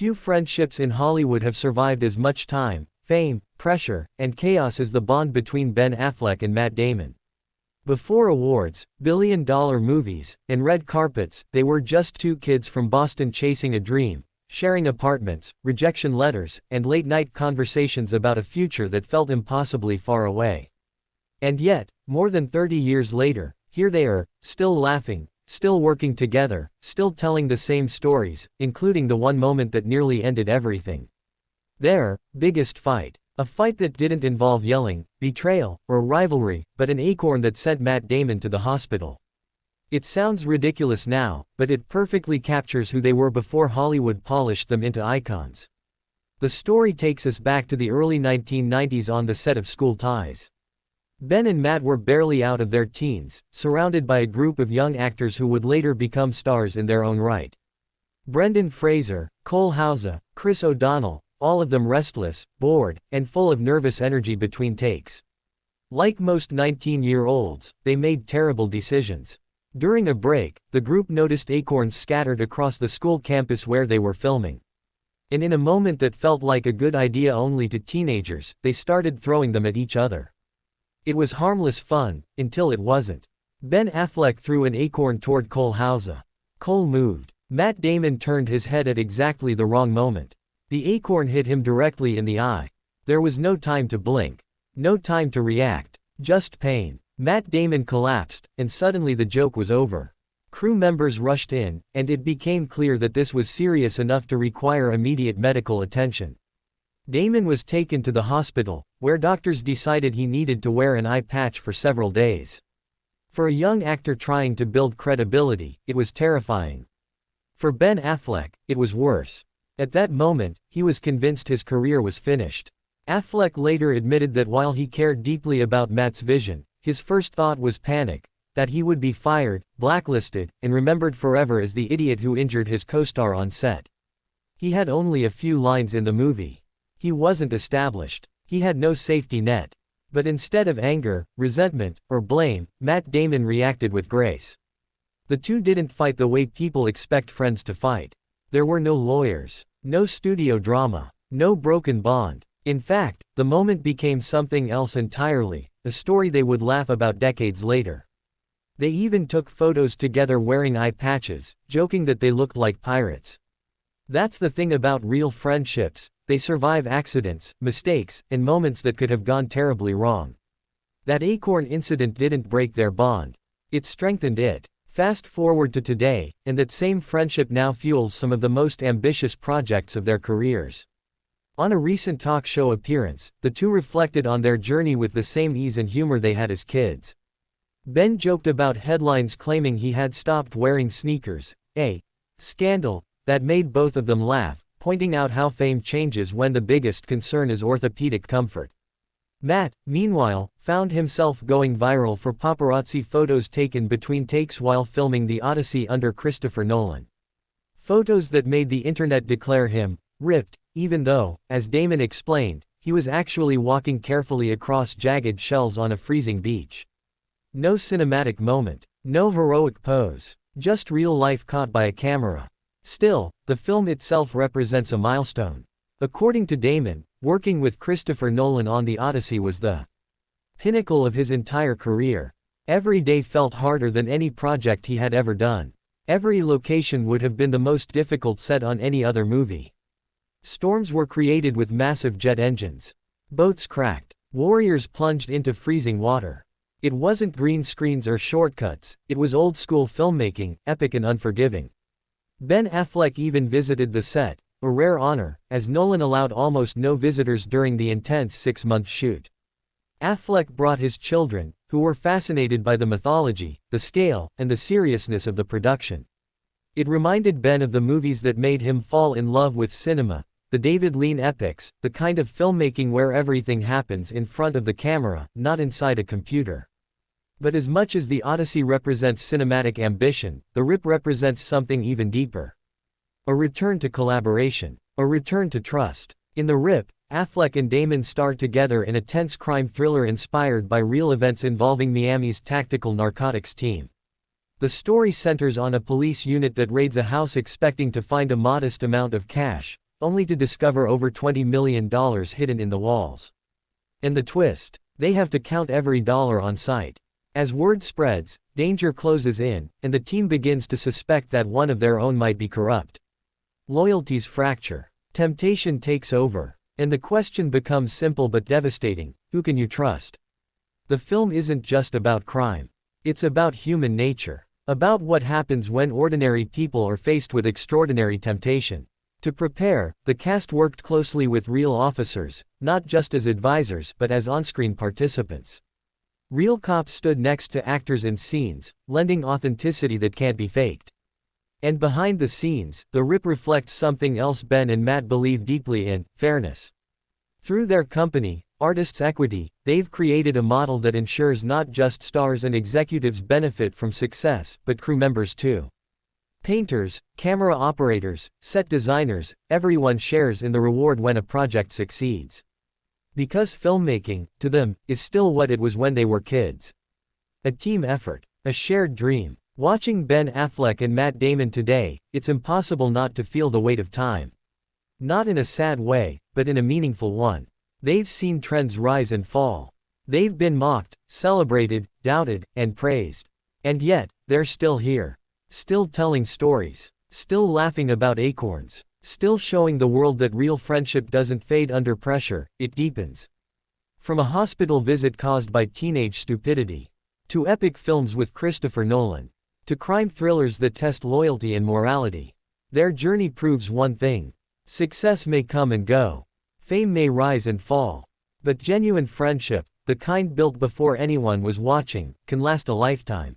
Few friendships in Hollywood have survived as much time, fame, pressure, and chaos as the bond between Ben Affleck and Matt Damon. Before awards, billion-dollar movies, and red carpets, they were just two kids from Boston chasing a dream, sharing apartments, rejection letters, and late-night conversations about a future that felt impossibly far away. And yet, more than 30 years later, here they are, still laughing, still working together, still telling the same stories, including the one moment that nearly ended everything. Their biggest fight. A fight that didn't involve yelling, betrayal, or rivalry, but an acorn that sent Matt Damon to the hospital. It sounds ridiculous now, but it perfectly captures who they were before Hollywood polished them into icons. The story takes us back to the early 1990s on the set of School Ties. Ben and Matt were barely out of their teens, surrounded by a group of young actors who would later become stars in their own right. Brendan Fraser, Cole Hauser, Chris O'Donnell, all of them restless, bored, and full of nervous energy between takes. Like most 19-year-olds, they made terrible decisions. During a break, the group noticed acorns scattered across the school campus where they were filming. And in a moment that felt like a good idea only to teenagers, they started throwing them at each other. It was harmless fun, until it wasn't. Ben Affleck threw an acorn toward Cole Hauser. Cole moved. Matt Damon turned his head at exactly the wrong moment. The acorn hit him directly in the eye. There was no time to blink. No time to react. Just pain. Matt Damon collapsed, and suddenly the joke was over. Crew members rushed in, and it became clear that this was serious enough to require immediate medical attention. Damon was taken to the hospital, where doctors decided he needed to wear an eye patch for several days. For a young actor trying to build credibility, it was terrifying. For Ben Affleck, it was worse. At that moment, he was convinced his career was finished. Affleck later admitted that while he cared deeply about Matt's vision, his first thought was panic, that he would be fired, blacklisted, and remembered forever as the idiot who injured his co-star on set. He had only a few lines in the movie. He wasn't established. He had no safety net. But instead of anger, resentment, or blame, Matt Damon reacted with grace. The two didn't fight the way people expect friends to fight. There were no lawyers, no studio drama, no broken bond. In fact, the moment became something else entirely, a story they would laugh about decades later. They even took photos together wearing eye patches, joking that they looked like pirates. That's the thing about real friendships, they survive accidents, mistakes, and moments that could have gone terribly wrong. That acorn incident didn't break their bond. It strengthened it. Fast forward to today, and that same friendship now fuels some of the most ambitious projects of their careers. On a recent talk show appearance, the two reflected on their journey with the same ease and humor they had as kids. Ben joked about headlines claiming he had stopped wearing sneakers, a scandal that made both of them laugh, pointing out how fame changes when the biggest concern is orthopedic comfort. Matt, meanwhile, found himself going viral for paparazzi photos taken between takes while filming The Odyssey under Christopher Nolan. Photos that made the internet declare him ripped, even though, as Damon explained, he was actually walking carefully across jagged shells on a freezing beach. No cinematic moment, no heroic pose, just real life caught by a camera. Still, the film itself represents a milestone. According to Damon, working with Christopher Nolan on The Odyssey was the pinnacle of his entire career. Every day felt harder than any project he had ever done. Every location would have been the most difficult set on any other movie. Storms were created with massive jet engines. Boats cracked. Warriors plunged into freezing water. It wasn't green screens or shortcuts, it was old-school filmmaking, epic and unforgiving. Ben Affleck even visited the set, a rare honor, as Nolan allowed almost no visitors during the intense 6-month shoot. Affleck brought his children, who were fascinated by the mythology, the scale, and the seriousness of the production. It reminded Ben of the movies that made him fall in love with cinema, the David Lean epics, the kind of filmmaking where everything happens in front of the camera, not inside a computer. But as much as The Odyssey represents cinematic ambition, The Rip represents something even deeper. A return to collaboration. A return to trust. In The Rip, Affleck and Damon starred together in a tense crime thriller inspired by real events involving Miami's tactical narcotics team. The story centers on a police unit that raids a house expecting to find a modest amount of cash, only to discover over $20 million hidden in the walls. And the twist: they have to count every dollar on sight. As word spreads, danger closes in, and the team begins to suspect that one of their own might be corrupt. Loyalties fracture. Temptation takes over. And the question becomes simple but devastating: who can you trust? The film isn't just about crime. It's about human nature. About what happens when ordinary people are faced with extraordinary temptation. To prepare, the cast worked closely with real officers, not just as advisors but as on-screen participants. Real cops stood next to actors in scenes, lending authenticity that can't be faked. And behind the scenes, the rip reflects something else Ben and Matt believe deeply in: fairness. Through their company, Artists' Equity, they've created a model that ensures not just stars and executives benefit from success, but crew members too. Painters, camera operators, set designers, everyone shares in the reward when a project succeeds. Because filmmaking, to them, is still what it was when they were kids. A team effort. A shared dream. Watching Ben Affleck and Matt Damon today, it's impossible not to feel the weight of time. Not in a sad way, but in a meaningful one. They've seen trends rise and fall. They've been mocked, celebrated, doubted, and praised. And yet, they're still here. Still telling stories. Still laughing about acorns. Still showing the world that real friendship doesn't fade under pressure, it deepens. From a hospital visit caused by teenage stupidity, to epic films with Christopher Nolan, to crime thrillers that test loyalty and morality, their journey proves one thing: success may come and go. Fame may rise and fall. But genuine friendship, the kind built before anyone was watching, can last a lifetime.